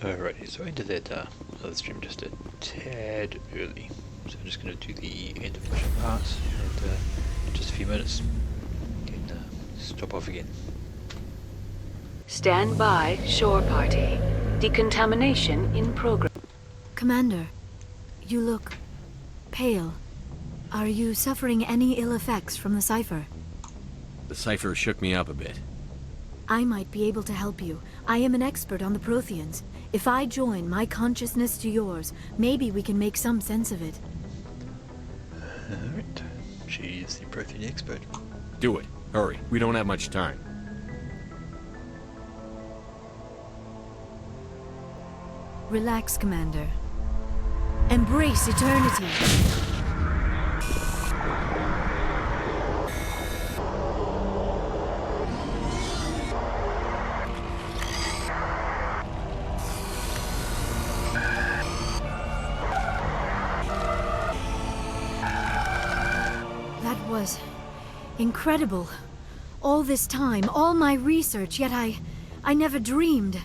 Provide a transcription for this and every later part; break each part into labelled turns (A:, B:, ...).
A: Alrighty, so I ended that other stream just a tad early. So I'm just going to do the end of mission part, and in just a few minutes, then stop off again.
B: Stand by, shore party. Decontamination in progress.
C: Commander, you look pale. Are you suffering any ill effects from the cipher?
D: The cipher shook me up a bit.
C: I might be able to help you. I am an expert on the Protheans. If I join my consciousness to yours, maybe we can make some sense of it.
A: Alright, she's the Prothean expert.
D: Do it. Hurry. We don't have much time.
C: Relax, Commander. Embrace eternity. That was incredible. All this time, all my research, yet I never dreamed.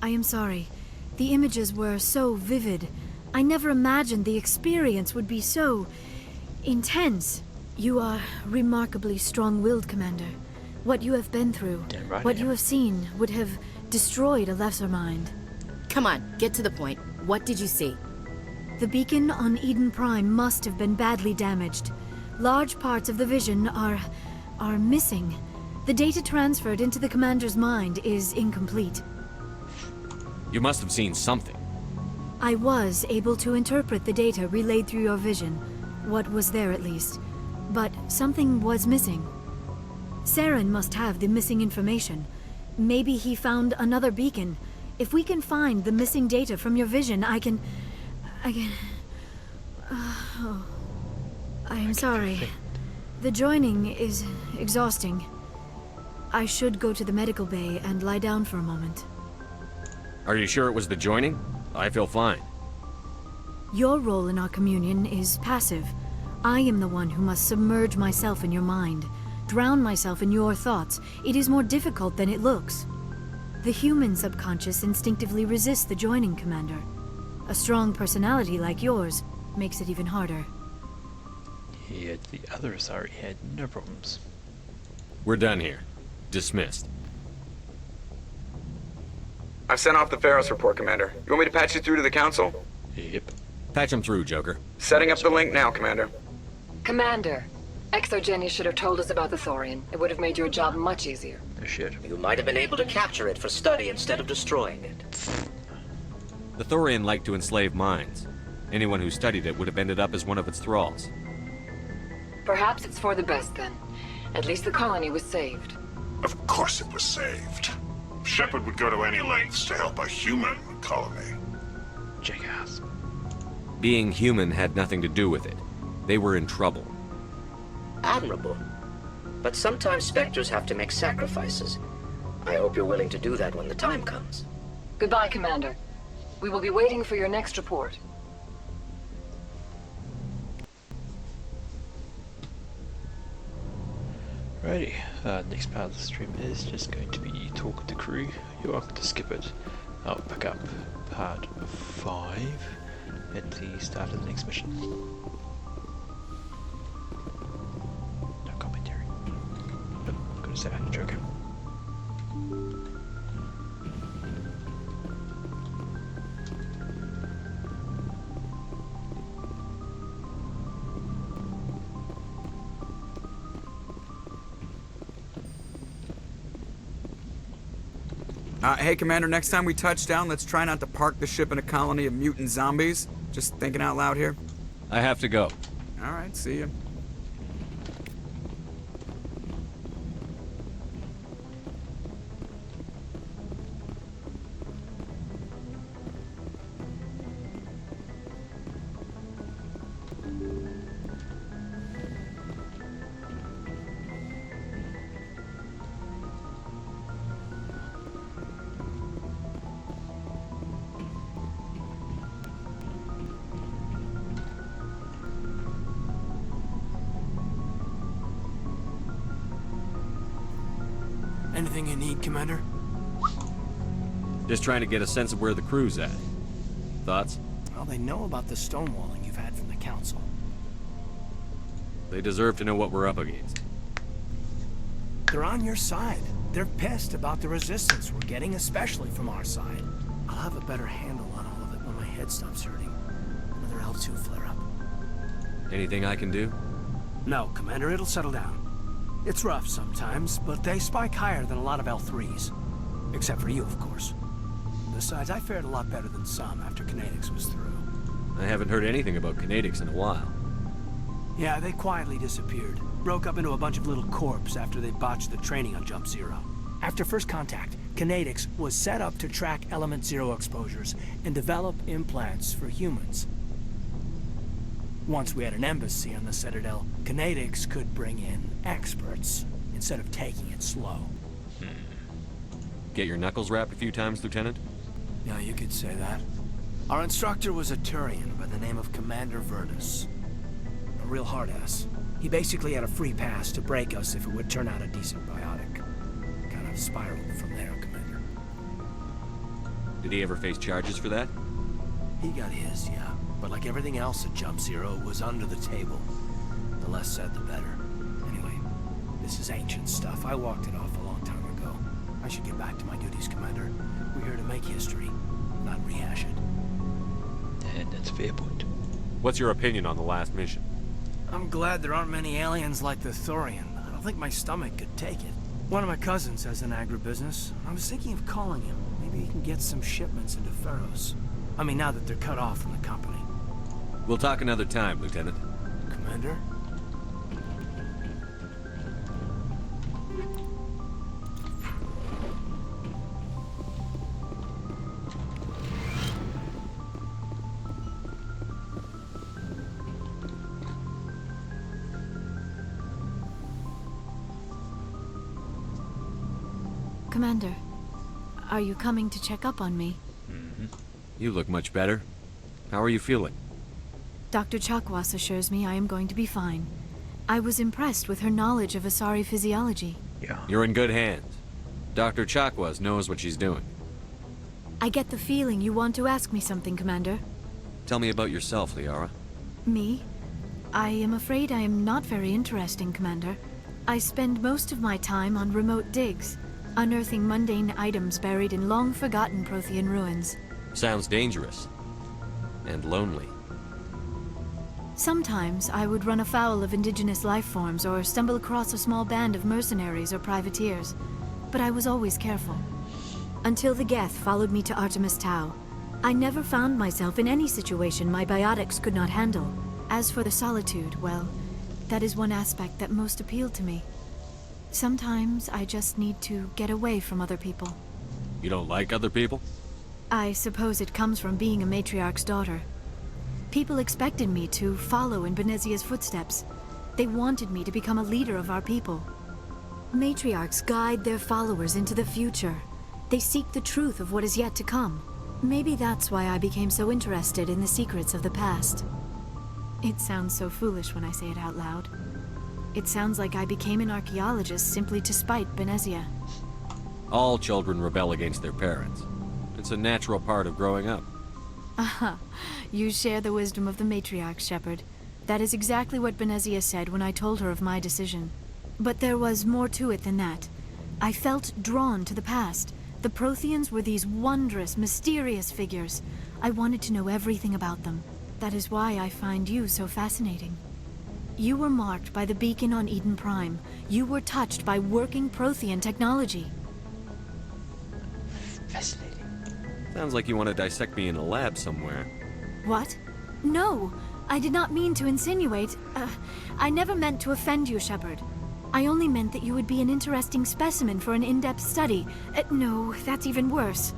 C: I am sorry. The images were so vivid. I never imagined the experience would be so intense. You are remarkably strong-willed, Commander. What you have been through, what you have seen, would have destroyed a lesser mind.
E: Come on, get to the point. What did you see?
C: The beacon on Eden Prime must have been badly damaged. Large parts of the vision are missing. The data transferred into the Commander's mind is incomplete.
D: You must have seen something.
C: I was able to interpret the data relayed through your vision. What was there, at least. But something was missing. Saren must have the missing information. Maybe he found another beacon. If we can find the missing data from your vision, I can... Oh. I am sorry. The joining is exhausting. I should go to the medical bay and lie down for a moment.
D: Are you sure it was the joining? I feel fine.
C: Your role in our communion is passive. I am the one who must submerge myself in your mind, drown myself in your thoughts. It is more difficult than it looks. The human subconscious instinctively resists the joining, Commander. A strong personality like yours makes it even harder.
A: Yet the other Asari had no problems.
D: We're done here. Dismissed.
F: I've sent off the Pharos report, Commander. You want me to patch you through to the Council?
A: Yep.
D: Patch him through, Joker.
F: Setting up the link now, Commander.
B: Commander, Exogenia should have told us about the Thorian. It would have made your job much easier.
A: No shit.
G: You might have been able to capture it for study instead of destroying it.
D: The Thorian liked to enslave minds. Anyone who studied it would have ended up as one of its thralls.
B: Perhaps it's for the best then. At least the colony was saved.
H: Of course it was saved. Shepard would go to any lengths to help a human colony.
A: Jackass.
D: Being human had nothing to do with it. They were in trouble.
G: Admirable. But sometimes Spectres have to make sacrifices. I hope you're willing to do that when the time comes.
B: Goodbye, Commander. We will be waiting for your next report.
A: Righty, next part of the stream is just going to be talk with the crew. You're welcome to skip it. I'll pick up part 5 at the start of the next mission. No commentary. Nope, gonna say I'm joking.
F: Hey, Commander, next time we touch down, let's try not to park the ship in a colony of mutant zombies. Just thinking out loud here.
D: I have to go.
F: All right, see ya.
I: Anything you need, Commander?
D: Just trying to get a sense of where the crew's at. Thoughts?
I: Well, they know about the stonewalling you've had from the Council.
D: They deserve to know what we're up against.
I: They're on your side. They're pissed about the resistance we're getting, especially from our side. I'll have a better handle on all of it when my head stops hurting. Another L2 flare-up.
D: Anything I can do?
I: No, Commander, it'll settle down. It's rough sometimes, but they spike higher than a lot of L3s. Except for you, of course. Besides, I fared a lot better than some after Kinetics was through.
D: I haven't heard anything about Kinetics in a while.
I: Yeah, they quietly disappeared. Broke up into a bunch of little corps after they botched the training on Jump Zero. After first contact, Kinetics was set up to track Element Zero exposures and develop implants for humans. Once we had an embassy on the Citadel, Kinetics could bring in experts instead of taking it slow.
D: Get your knuckles rapped a few times, Lieutenant?
I: Yeah, you could say that. Our instructor was a Turian by the name of Commander Virtus. A real hard-ass. He basically had a free pass to break us if it would turn out a decent biotic. Kind of spiraled from there, Commander.
D: Did he ever face charges for that?
I: He got his, yeah. But like everything else at Jump Zero, it was under the table. The less said, the better. Anyway, this is ancient stuff. I walked it off a long time ago. I should get back to my duties, Commander. We're here to make history, not rehash it.
A: And that's a fair point.
D: What's your opinion on the last mission?
I: I'm glad there aren't many aliens like the Thorian. I don't think my stomach could take it. One of my cousins has an agribusiness. I was thinking of calling him. Maybe he can get some shipments into Pharos. I mean, now that they're cut off from the company.
D: We'll talk another time, Lieutenant.
I: Commander?
C: Commander, are you coming to check up on me?
D: You look much better. How are you feeling?
C: Dr. Chakwas assures me I am going to be fine. I was impressed with her knowledge of Asari physiology.
A: Yeah.
D: You're in good hands. Dr. Chakwas knows what she's doing.
C: I get the feeling you want to ask me something, Commander.
D: Tell me about yourself, Liara.
C: Me? I am afraid I am not very interesting, Commander. I spend most of my time on remote digs, unearthing mundane items buried in long-forgotten Prothean ruins.
D: Sounds dangerous. And lonely.
C: Sometimes I would run afoul of indigenous life forms or stumble across a small band of mercenaries or privateers, but I was always careful. Until the Geth followed me to Artemis Tau. I never found myself in any situation my biotics could not handle. As for the solitude, well, that is one aspect that most appealed to me. Sometimes I just need to get away from other people.
D: You don't like other people?
C: I suppose it comes from being a matriarch's daughter. People expected me to follow in Benezia's footsteps. They wanted me to become a leader of our people. Matriarchs guide their followers into the future. They seek the truth of what is yet to come. Maybe that's why I became so interested in the secrets of the past. It sounds so foolish when I say it out loud. It sounds like I became an archaeologist simply to spite Benezia.
D: All children rebel against their parents. It's a natural part of growing up.
C: Aha, you share the wisdom of the matriarch, Shepard. That is exactly what Benezia said when I told her of my decision. But there was more to it than that. I felt drawn to the past. The Protheans were these wondrous, mysterious figures. I wanted to know everything about them. That is why I find you so fascinating. You were marked by the beacon on Eden Prime. You were touched by working Prothean technology.
A: Fascinating.
D: Sounds like you want to dissect me in a lab somewhere.
C: What? No, I did not mean to insinuate. I never meant to offend you, Shepard. I only meant that you would be an interesting specimen for an in-depth study. No, that's even worse.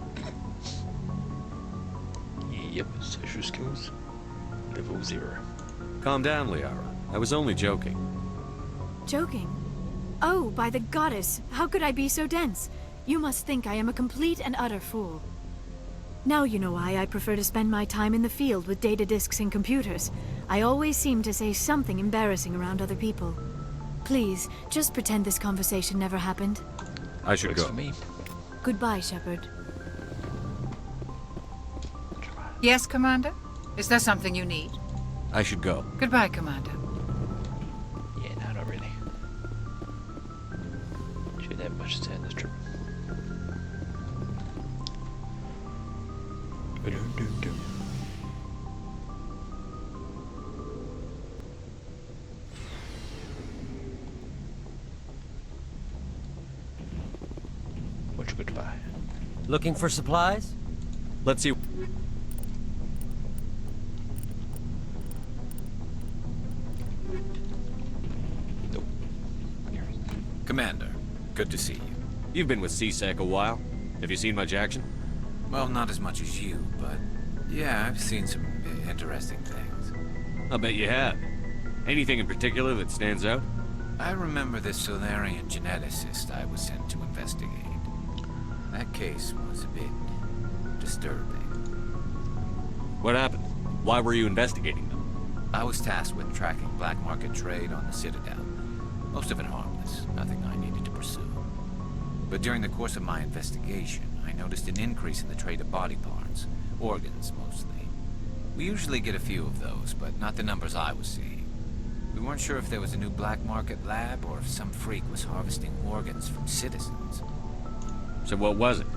A: Yep, social skills. Level 0.
D: Calm down, Liara. I was only joking.
C: Joking? Oh, by the goddess, how could I be so dense? You must think I am a complete and utter fool. Now you know why I prefer to spend my time in the field with data disks and computers. I always seem to say something embarrassing around other people. Please, just pretend this conversation never happened.
D: I should
A: Works
D: go.
A: for me.
C: Goodbye, Shepard.
J: Yes, Commander? Is there something you need?
D: I should go.
J: Goodbye, Commander.
A: Yeah, no, not really. Shouldn't have much to say on this trip. Ba-dum-dum-dum. Much goodbye.
K: Looking for supplies?
D: Let's see.
A: Nope.
L: Commander, good to see you.
D: You've been with CSEC a while. Have you seen much action?
L: Well, not as much as you, but yeah, I've seen some interesting things.
D: I'll bet you have. Anything in particular that stands out?
L: I remember this Solarian geneticist I was sent to investigate. That case was a bit disturbing.
D: What happened? Why were you investigating them?
L: I was tasked with tracking black market trade on the Citadel. Most of it harmless, nothing I needed to pursue. But during the course of my investigation, I noticed an increase in the trade of body parts, organs mostly. We usually get a few of those, but not the numbers I was seeing. We weren't sure if there was a new black market lab or if some freak was harvesting organs from citizens.
D: So what was it?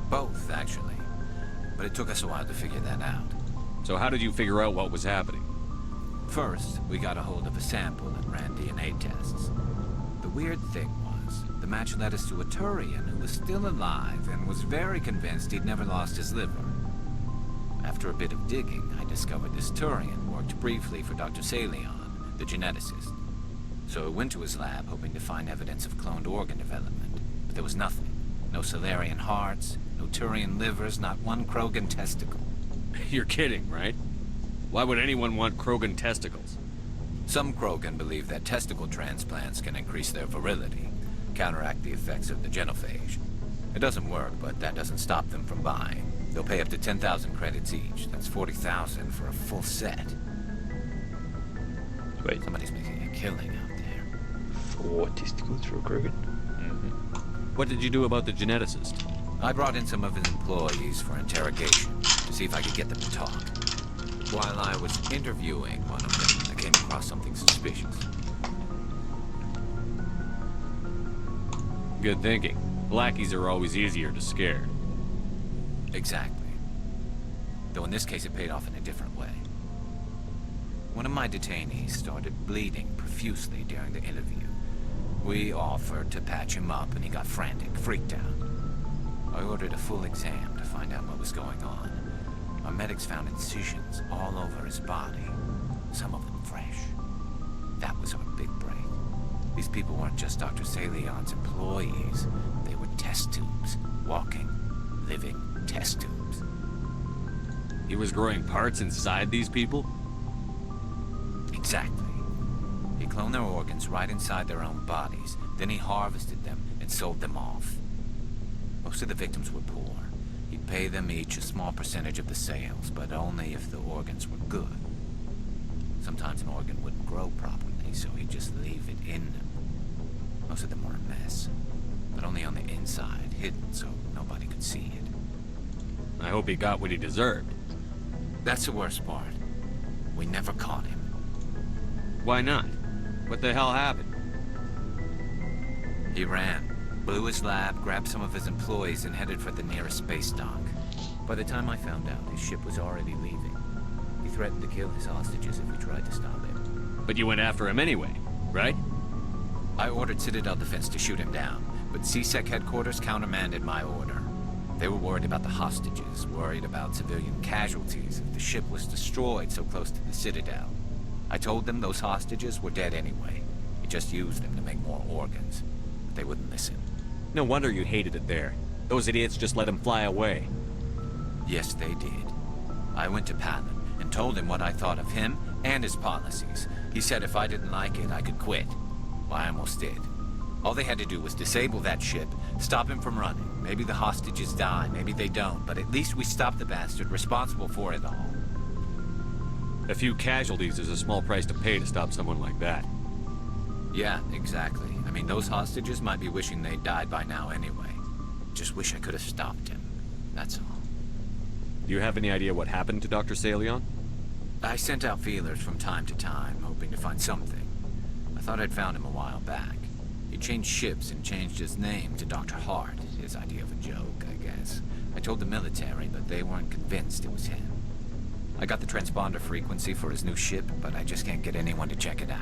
L: Both, actually. But it took us a while to figure that out.
D: So how did you figure out what was happening?
L: First, we got a hold of a sample and ran DNA tests. The weird thing was, the match led us to a Turian who was still alive and was very convinced he'd never lost his liver. After a bit of digging, I discovered this Turian worked briefly for Dr. Salion, the geneticist. So I went to his lab hoping to find evidence of cloned organ development, but there was nothing. No Solarian hearts, no Turian livers, not one Krogan testicle.
D: You're kidding, right? Why would anyone want Krogan testicles?
L: Some Krogan believe that testicle transplants can increase their virility, counteract the effects of the genophage. It doesn't work, but that doesn't stop them from buying. They'll pay up to 10,000 credits each. That's 40,000 for a full set.
A: Wait.
L: Somebody's making a killing out there.
A: 4 testicles for a Krogan?
D: What did you do about the geneticist?
L: I brought in some of his employees for interrogation, to see if I could get them to talk. While I was interviewing one of them, I came across something suspicious.
D: Good thinking. Lackeys are always easier to scare.
L: Exactly. Though in this case it paid off in a different way. One of my detainees started bleeding profusely during the interview. We offered to patch him up and he got frantic, freaked out. I ordered a full exam to find out what was going on. Our medics found incisions all over his body, some of them fresh. That was our big break. These people weren't just Dr. Salion's employees. They were test tubes, walking, living test tubes.
D: He was growing parts inside these people?
L: Exactly. He cloned their organs right inside their own bodies. Then he harvested them and sold them off. Most of the victims were poor. He'd pay them each a small percentage of the sales, but only if the organs were good. Sometimes an organ wouldn't grow properly, so he'd just leave it in them. Most of them were a mess, but only on the inside, hidden so nobody could see it.
D: I hope he got what he deserved.
L: That's the worst part. We never caught him.
D: Why not? What the hell happened?
L: He ran, blew his lab, grabbed some of his employees, and headed for the nearest space dock. By the time I found out, his ship was already leaving. He threatened to kill his hostages if we tried to stop him.
D: But you went after him anyway, right?
L: I ordered Citadel Defense to shoot him down, but CSEC headquarters countermanded my order. They were worried about the hostages, worried about civilian casualties if the ship was destroyed so close to the Citadel. I told them those hostages were dead anyway. We just used them to make more organs. But they wouldn't listen.
D: No wonder you hated it there. Those idiots just let him fly away.
L: Yes, they did. I went to Palin and told him what I thought of him and his policies. He said if I didn't like it, I could quit. Well, I almost did. All they had to do was disable that ship, stop him from running. Maybe the hostages die, maybe they don't, but at least we stopped the bastard responsible for it all.
D: A few casualties is a small price to pay to stop someone like that.
L: Yeah, exactly. I mean, those hostages might be wishing they'd died by now anyway. Just wish I could have stopped him. That's all.
D: Do you have any idea what happened to Dr. Salion?
L: I sent out feelers from time to time, hoping to find something. I thought I'd found him a while back. He changed ships and changed his name to Dr. Hart, his idea of a joke, I guess. I told the military, but they weren't convinced it was him. I got the transponder frequency for his new ship, but I just can't get anyone to check it out.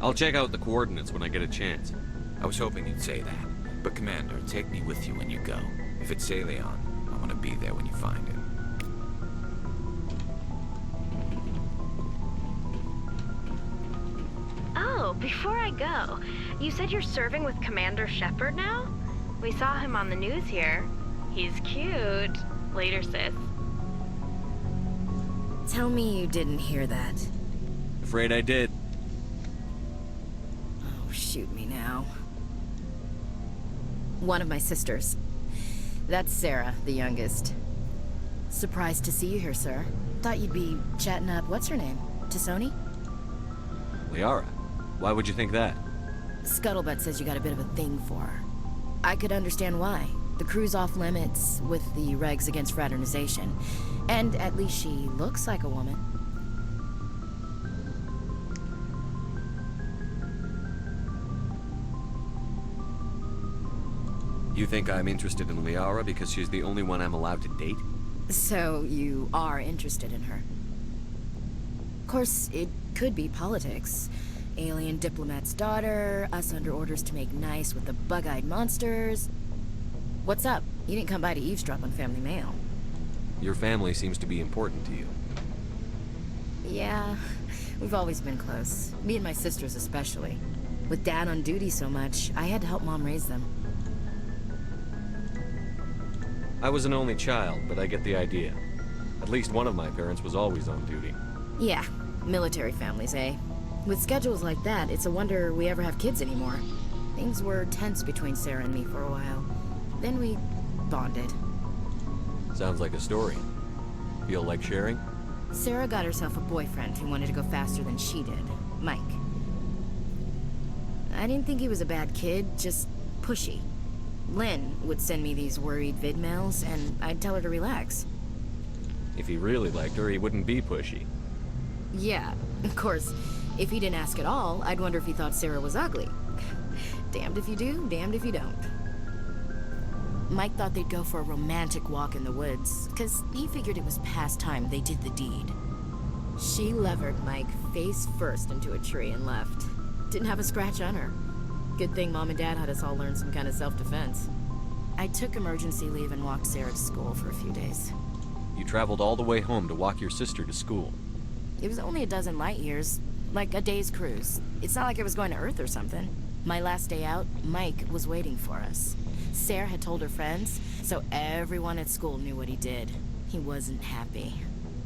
D: I'll check out the coordinates when I get a chance.
L: I was hoping you'd say that. But Commander, take me with you when you go. If it's Salion, I want to be there when you find him.
M: Oh, before I go, you said you're serving with Commander Shepard now? We saw him on the news here. He's cute. Later, sis.
E: Tell me you didn't hear that.
D: Afraid I did.
E: Oh, shoot me now. One of my sisters. That's Sarah, the youngest. Surprised to see you here, sir. Thought you'd be chatting up, what's her name? Tassoni?
D: Liara, why would you think that?
E: Scuttlebutt says you got a bit of a thing for her. I could understand why. The crew's off limits with the regs against fraternization. And at least she looks like a woman.
D: You think I'm interested in Liara because she's the only one I'm allowed to date?
E: So you are interested in her? Of course, it could be politics. Alien diplomat's daughter, us under orders to make nice with the bug-eyed monsters. What's up? You didn't come by to eavesdrop on family mail.
D: Your family seems to be important to you.
E: Yeah, we've always been close. Me and my sisters especially. With Dad on duty so much, I had to help Mom raise them.
D: I was an only child, but I get the idea. At least one of my parents was always on duty.
E: Yeah, military families, eh? With schedules like that, it's a wonder we ever have kids anymore. Things were tense between Sarah and me for a while. Then we bonded.
D: Sounds like a story. Feel like sharing?
E: Sarah got herself a boyfriend who wanted to go faster than she did, Mike. I didn't think he was a bad kid, just pushy. Lynn would send me these worried vid mails, and I'd tell her to relax.
D: If he really liked her, he wouldn't be pushy.
E: Yeah, of course, if he didn't ask at all, I'd wonder if he thought Sarah was ugly. Damned if you do, damned if you don't. Mike thought they'd go for a romantic walk in the woods, because he figured it was past time they did the deed. She levered Mike face first into a tree and left. Didn't have a scratch on her. Good thing Mom and Dad had us all learn some kind of self-defense. I took emergency leave and walked Sarah to school for a few days.
D: You traveled all the way home to walk your sister to school.
E: It was only a dozen light years, like a day's cruise. It's not like I was going to Earth or something. My last day out, Mike was waiting for us. Sarah had told her friends, so everyone at school knew what he did. He wasn't happy.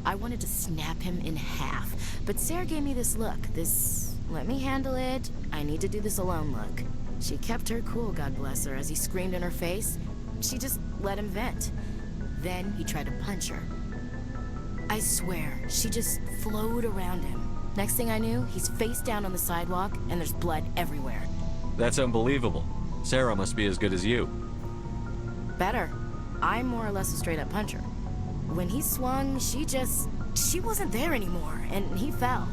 E: I wanted to snap him in half, but Sarah gave me this look, this let me handle it, I need to do this alone look. She kept her cool, God bless her, as he screamed in her face. She just let him vent. Then he tried to punch her. I swear, she just flowed around him. Next thing I knew, he's face down on the sidewalk, and there's blood everywhere.
D: That's unbelievable. Sarah must be as good as you.
E: Better. I'm more or less a straight-up puncher. When he swung, she wasn't there anymore, and he fell.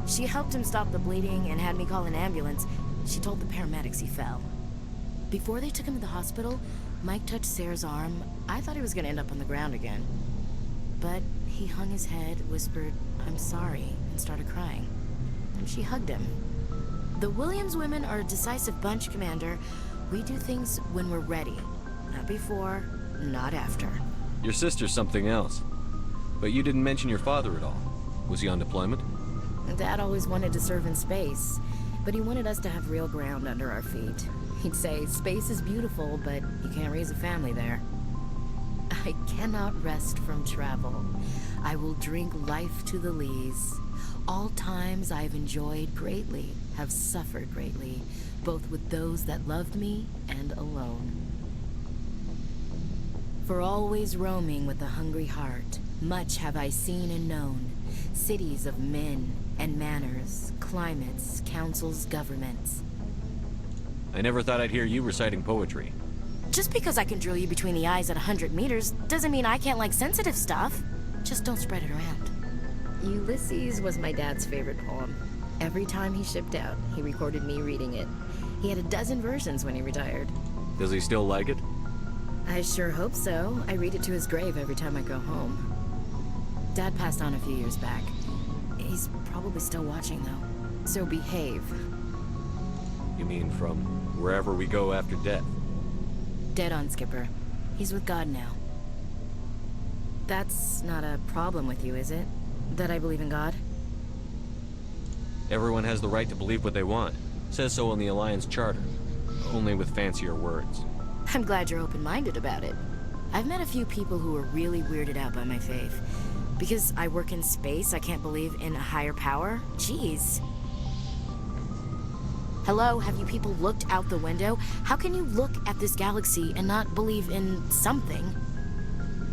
E: She helped him stop the bleeding and had me call an ambulance. She told the paramedics he fell. Before they took him to the hospital, Mike touched Sarah's arm. I thought he was gonna end up on the ground again. But he hung his head, whispered, "I'm sorry," and started crying. And she hugged him. The Williams women are a decisive bunch, Commander. We do things when we're ready. Not before, not after.
D: Your sister's something else. But you didn't mention your father at all. Was he on deployment?
E: Dad always wanted to serve in space, but he wanted us to have real ground under our feet. He'd say, space is beautiful, but you can't raise a family there. I cannot rest from travel. I will drink life to the lees. All times I've enjoyed greatly, have suffered greatly, both with those that loved me and alone. For always roaming with a hungry heart, much have I seen and known, cities of men and manners, climates, councils, governments.
D: I never thought I'd hear you reciting poetry.
E: Just because I can drill you between the eyes at 100 meters doesn't mean I can't like sensitive stuff. Just don't spread it around. Ulysses was my dad's favorite poem. Every time he shipped out, he recorded me reading it. He had a dozen versions when he retired.
D: Does he still like it?
E: I sure hope so. I read it to his grave every time I go home. Dad passed on a few years back. He's probably still watching, though. So behave.
D: You mean from wherever we go after death?
E: Dead on, Skipper. He's with God now. That's not a problem with you, is it? That I believe in God?
D: Everyone has the right to believe what they want. Says so in the Alliance Charter. Only with fancier words.
E: I'm glad you're open-minded about it. I've met a few people who are really weirded out by my faith. Because I work in space, I can't believe in a higher power? Jeez. Hello, have you people looked out the window? How can you look at this galaxy and not believe in something?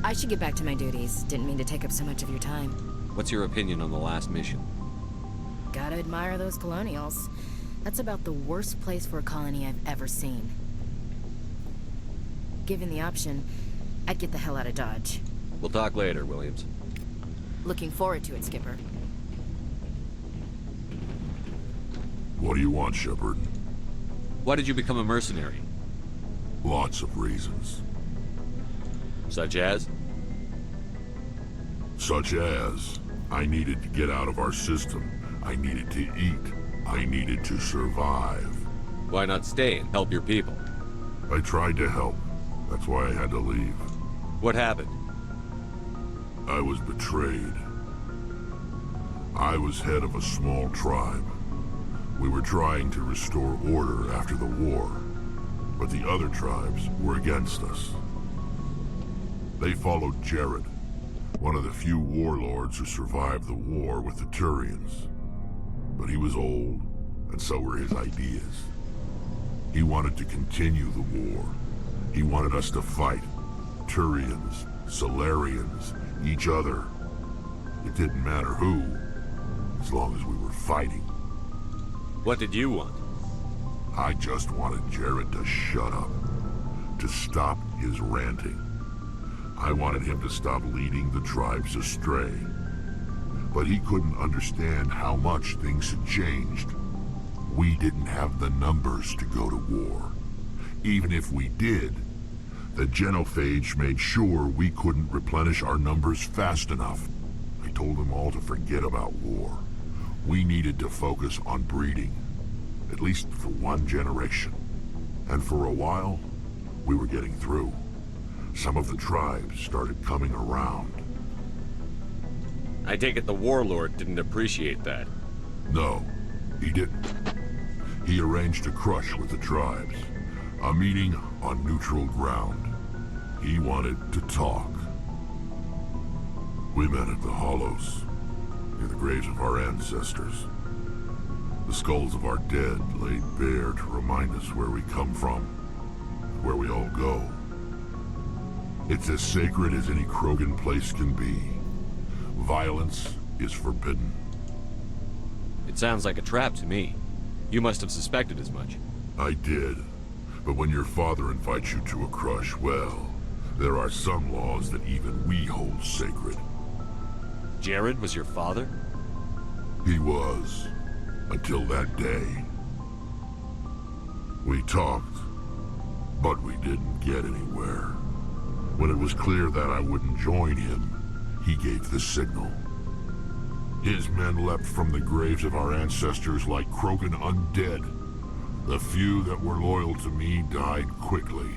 E: I should get back to my duties. Didn't mean to take up so much of your time.
D: What's your opinion on the last mission?
E: Gotta admire those colonials. That's about the worst place for a colony I've ever seen. Given the option, I'd get the hell out of Dodge.
D: We'll talk later, Williams.
E: Looking forward to it, Skipper.
H: What do you want, Shepard?
D: Why did you become a mercenary?
H: Lots of reasons.
D: Such as?
H: Such as, I needed to get out of our system. I needed to eat. I needed to survive.
D: Why not stay and help your people?
H: I tried to help. That's why I had to leave.
D: What happened?
H: I was betrayed. I was head of a small tribe. We were trying to restore order after the war, but the other tribes were against us. They followed Jared, one of the few warlords who survived the war with the Turians. But he was old, and so were his ideas. He wanted to continue the war. He wanted us to fight. Turians, Solarians, each other. It didn't matter who, as long as we were fighting.
D: What did you want?
H: I just wanted Jared to shut up, to stop his ranting. I wanted him to stop leading the tribes astray. But he couldn't understand how much things had changed. We didn't have the numbers to go to war. Even if we did, the genophage made sure we couldn't replenish our numbers fast enough. I told them all to forget about war. We needed to focus on breeding, at least for one generation. And for a while, we were getting through. Some of the tribes started coming around.
D: I take it the warlord didn't appreciate that.
H: No, he didn't. He arranged a crush with the tribes. A meeting on neutral ground. He wanted to talk. We met at the Hollows, near the graves of our ancestors. The skulls of our dead laid bare to remind us where we come from, and where we all go. It's as sacred as any Krogan place can be. Violence is forbidden.
D: It sounds like a trap to me. You must have suspected as much.
H: I did. But when your father invites you to a crush, well, there are some laws that even we hold sacred.
D: Jared was your father?
H: He was. Until that day. We talked, but we didn't get anywhere. When it was clear that I wouldn't join him, he gave the signal. His men leapt from the graves of our ancestors like Krogan undead. The few that were loyal to me died quickly.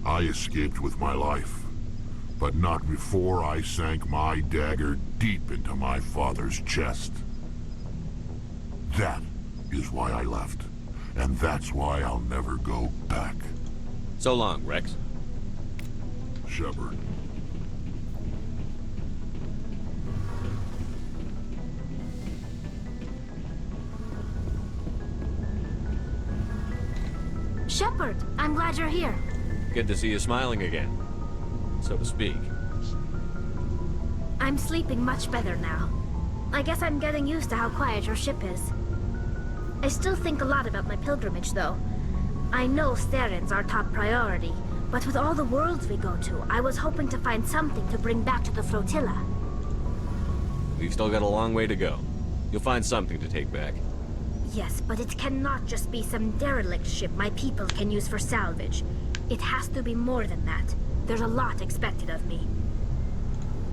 H: I escaped with my life, but not before I sank my dagger deep into my father's chest. That is why I left, and that's why I'll never go back.
D: So long, Rex.
H: Shepard.
N: Shepard, I'm glad you're here.
D: Good to see you smiling again, so to speak.
N: I'm sleeping much better now. I guess I'm getting used to how quiet your ship is. I still think a lot about my pilgrimage, though. I know Saren's our top priority, but with all the worlds we go to, I was hoping to find something to bring back to the flotilla.
D: We've still got a long way to go. You'll find something to take back.
N: Yes, but it cannot just be some derelict ship my people can use for salvage. It has to be more than that. There's a lot expected of me.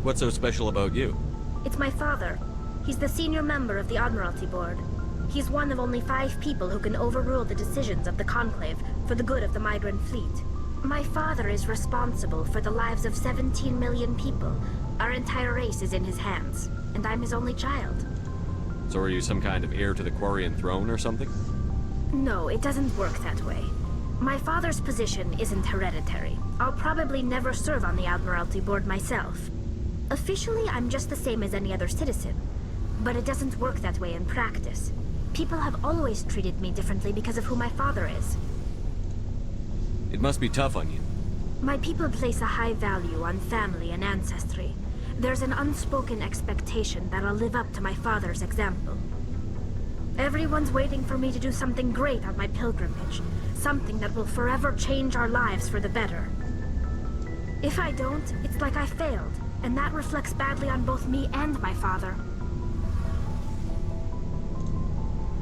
D: What's so special about you?
N: It's my father. He's the senior member of the Admiralty Board. He's one of only 5 people who can overrule the decisions of the Conclave for the good of the migrant fleet. My father is responsible for the lives of 17 million people. Our entire race is in his hands, and I'm his only child.
D: So are you some kind of heir to the Quarian throne or something?
N: No, it doesn't work that way. My father's position isn't hereditary. I'll probably never serve on the Admiralty Board myself. Officially, I'm just the same as any other citizen. But it doesn't work that way in practice. People have always treated me differently because of who my father is.
D: It must be tough on you.
N: My people place a high value on family and ancestry. There's an unspoken expectation that I'll live up to my father's example. Everyone's waiting for me to do something great on my pilgrimage. Something that will forever change our lives for the better. If I don't, it's like I failed, and that reflects badly on both me and my father.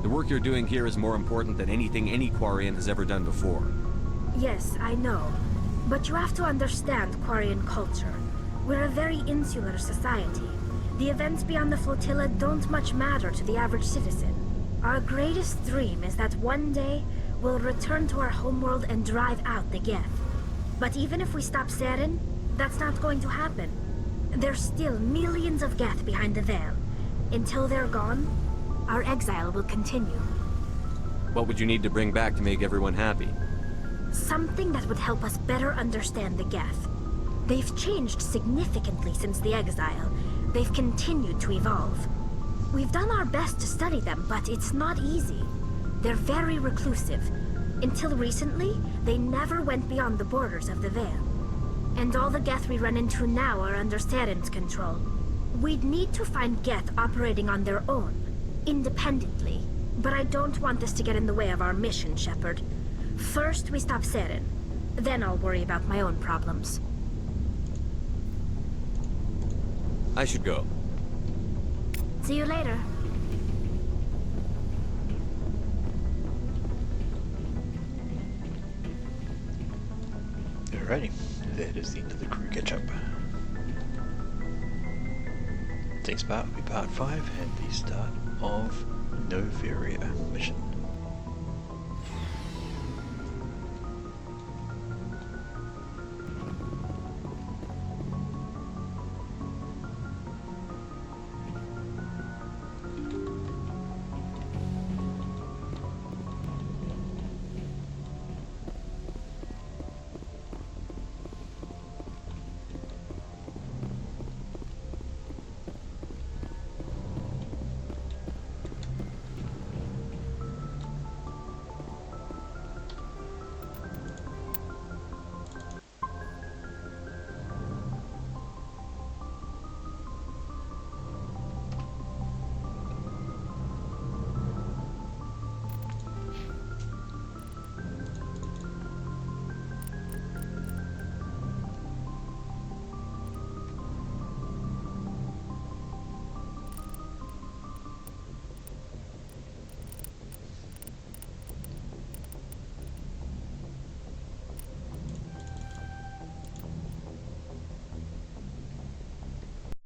D: The work you're doing here is more important than anything any Quarian has ever done before.
N: Yes, I know. But you have to understand Quarian culture. We're a very insular society. The events beyond the flotilla don't much matter to the average citizen. Our greatest dream is that one day, we'll return to our homeworld and drive out the Geth. But even if we stop Saren, that's not going to happen. There's still millions of Geth behind the veil. Until they're gone, our exile will continue.
D: What would you need to bring back to make everyone happy?
N: Something that would help us better understand the Geth. They've changed significantly since the exile. They've continued to evolve. We've done our best to study them, but it's not easy. They're very reclusive. Until recently, they never went beyond the borders of the Veil. And all the Geth we run into now are under Saren's control. We'd need to find Geth operating on their own, independently. But I don't want this to get in the way of our mission, Shepard. First, we stop Saren. Then I'll worry about my own problems.
D: I should go.
N: See you later.
A: Alrighty, that is the end of the crew catch-up. Next part will be part 5 and the start of Novaria mission.